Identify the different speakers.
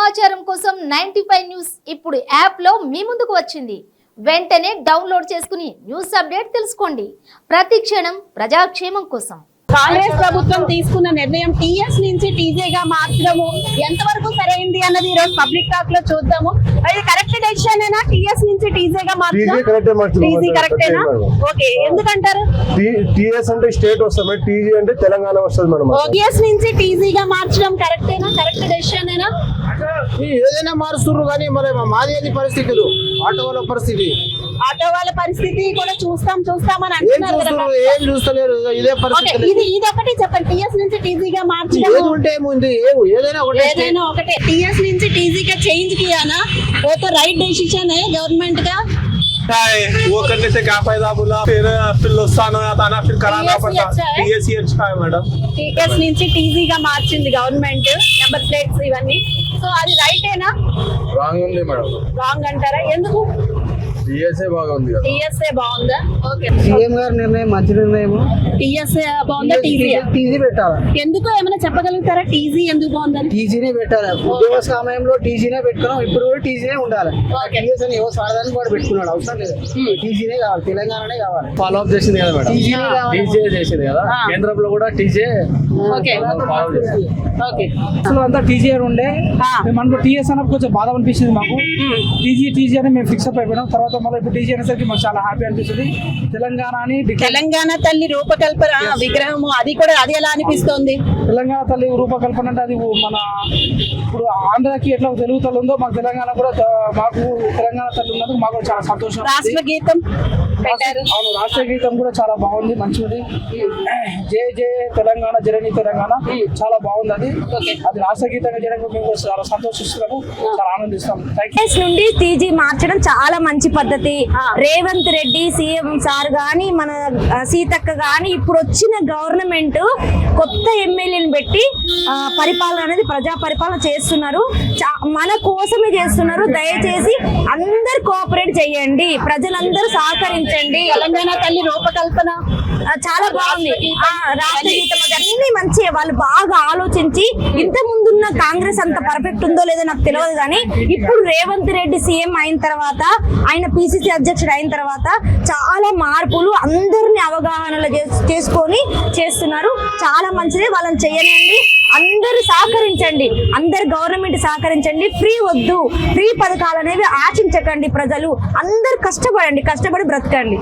Speaker 1: సమాచారం కోసం 95 న్యూస్ ఇప్పుడు యాప్ లో మీ ముందుకు వచ్చింది. వెంటనే డౌన్లోడ్ చేసుకుని న్యూస్ అప్డేట్ తెలుసుకోండి. ప్రతి క్షణం ప్రజాక్షేమం కోసం.
Speaker 2: కాంగ్రెస్ ప్రభుత్వం తీసుకున్న నిర్ణయం టీఎస్ నుంచి టీజేగా మార్చడము ఎంతవరకు సరైంది అన్నది ఈ రోజు పబ్లిక్ టాక్ లో చూద్దాము. అది కరెక్ట్ డెసిషన్ అయినా టీఎస్ నుంచి టీజేగా మార్చడం టీజీ కరెక్టేనా? ఓకే, ఎందుకంటారు?
Speaker 3: టీఎస్ అంటే స్టేట్ వస్తుంది, టీజీ అంటే తెలంగాణ వస్తుంది. మనం
Speaker 2: టీఎస్ నుంచి టీజీగా మార్చడం కరెక్టేనా? కరెక్ట్ డెసిషన్ అయినా?
Speaker 4: ఏదైనా మారుస్తున్నారు కానీ మరి మాది ఏది పరిస్థితులు, ఆటో వాళ్ళ పరిస్థితి,
Speaker 2: ఆటో వాళ్ళ పరిస్థితి కూడా చూస్తామని అంటున్నారు కదా.
Speaker 4: ఏం చూస్తలేరు, ఇదే పరిస్థితి.
Speaker 2: ఇది ఒకటి చెప్పండి, టీఎస్ నుంచి టీజీగా మార్చడం
Speaker 4: ఏదైనా
Speaker 2: ఒకటే. टीएस నుంచి టీజీగా చేంజ్ किया वो तो राइट डिसीजन है गवर्नमेंट का।
Speaker 5: वो करने से क्या फायदा बोला, फिर लुस्साना आना, फिर कराना पड़ता। टीएस ही अच्छा है मैडम.
Speaker 2: टीएस నుంచి టీజీగా మార్చింది గవర్నమెంట్, నెంబర్ ప్లేట్స్ ఇవన్నీ. సో అది రైటేనా?
Speaker 3: రాంగ్ ఉంది మేడం.
Speaker 2: రాంగ్ అంటారా? ఎందుకు?
Speaker 3: టీఎస్ఏ బాగుంది కదా.
Speaker 2: టీఎస్ఏ బాగుందా? ఓకే,
Speaker 4: సీఎం గారి నిర్ణయం మంచి నిర్ణయం.
Speaker 2: టీఎస్ఏ బాగుందా?
Speaker 4: టీజీ పెట్టాలి.
Speaker 2: ఎందుకు ఏమైనా చెప్పగలుగుతారా? టీజీ ఎందుకు బాగుందని?
Speaker 4: టీజీనే పెట్టాలి. ఉద్యోగ సమయంలో టీజీనే పెట్టుకున్నాం, ఇప్పుడు కూడా టీజీనే ఉండాలి. టీఎస్ అని ఎవరు సాడదాన్ని వాడు పెట్టుకున్నాడు, అవసరం లేదు. టీజీనే కావాలి, తెలంగాణనే కావాలి.
Speaker 3: ఫాలో అప్ చేసింది కదా మేడం, టీజే చేసింది కదా. కేంద్రంలో కూడా టీజే
Speaker 6: అంతా టీజీ ఉండే. మనకు టీఎస్ అన్నప్పుడు కొంచెం బాధ అనిపించింది మాకు. టీజీ అని మేము ఫిక్స్ అప్ అయిపోయినాం. తర్వాత మళ్ళీ ఇప్పుడు టీజీ అనేసరికి మాకు చాలా హ్యాపీ అనిపిస్తుంది. తెలంగాణ అని
Speaker 2: తెలంగాణ తల్లి రూపకల్పన విగ్రహము అది కూడా అది ఎలా అనిపిస్తోంది?
Speaker 6: తెలంగాణ తల్లి రూపకల్పన అంటే అది మన ఇప్పుడు ఆంధ్రాకి ఎట్లా తెలుగు తల్లి ఉందో మాకు తెలంగాణ కూడా, మాకు తెలంగాణ తల్లి ఉన్నందుకు మాకు చాలా సంతోషం.
Speaker 2: రాష్ట్ర గీతం
Speaker 6: అవును, రాష్ట్ర గీతం కూడా చాలా బాగుంది, మంచిది. జయ జయ తెలంగాణ, జనని తెలంగాణ చాలా బాగుంది. అది రాష్ట్ర గీతంగా చేయడానికి మేము చాలా సంతోషిస్తున్నాము, చాలా ఆనందిస్తాము.
Speaker 7: టీఎస్ నుండి టీజీ మార్చడం చాలా మంచి పద్ధతి. రేవంత్ రెడ్డి సీఎం సార్ గాని, మన సీతక్క గాని, ఇప్పుడు వచ్చిన గవర్నమెంట్ కొత్త ఎమ్మెల్యేని పెట్టి పరిపాలన అనేది ప్రజా పరిపాలన చేస్తున్నారు. మన కోసమే చేస్తున్నారు. దయచేసి అందరు కోఆపరేట్ చేయండి, ప్రజలందరూ సహకరించండి.
Speaker 2: తెలంగాణ తల్లి రూపకల్పన
Speaker 7: చాలా బాగుంది. రాష్ట్ర గీతం అన్ని మంచి, వాళ్ళు బాగా ఆలోచించి, ఇంత ముందున్న కాంగ్రెస్ అంత పర్ఫెక్ట్ ఉందో లేదో నాకు తెలియదు కానీ ఇప్పుడు రేవంత్ రెడ్డి సీఎం అయిన తర్వాత, ఆయన పిసిసి అధ్యక్షుడు అయిన తర్వాత చాలా మార్పులు అందరినీ అవగాహనలు చేసుకొని చేస్తున్నారు. చాలా మంచిది, వాళ్ళని చేయనండి. అందరూ సహకరించండి, అందరు గవర్నమెంట్ సహకరించండి. ఫ్రీ వద్దు, ఫ్రీ పథకాలు అనేవి ఆశించకండి. ప్రజలు అందరూ కష్టపడి బ్రతకండి.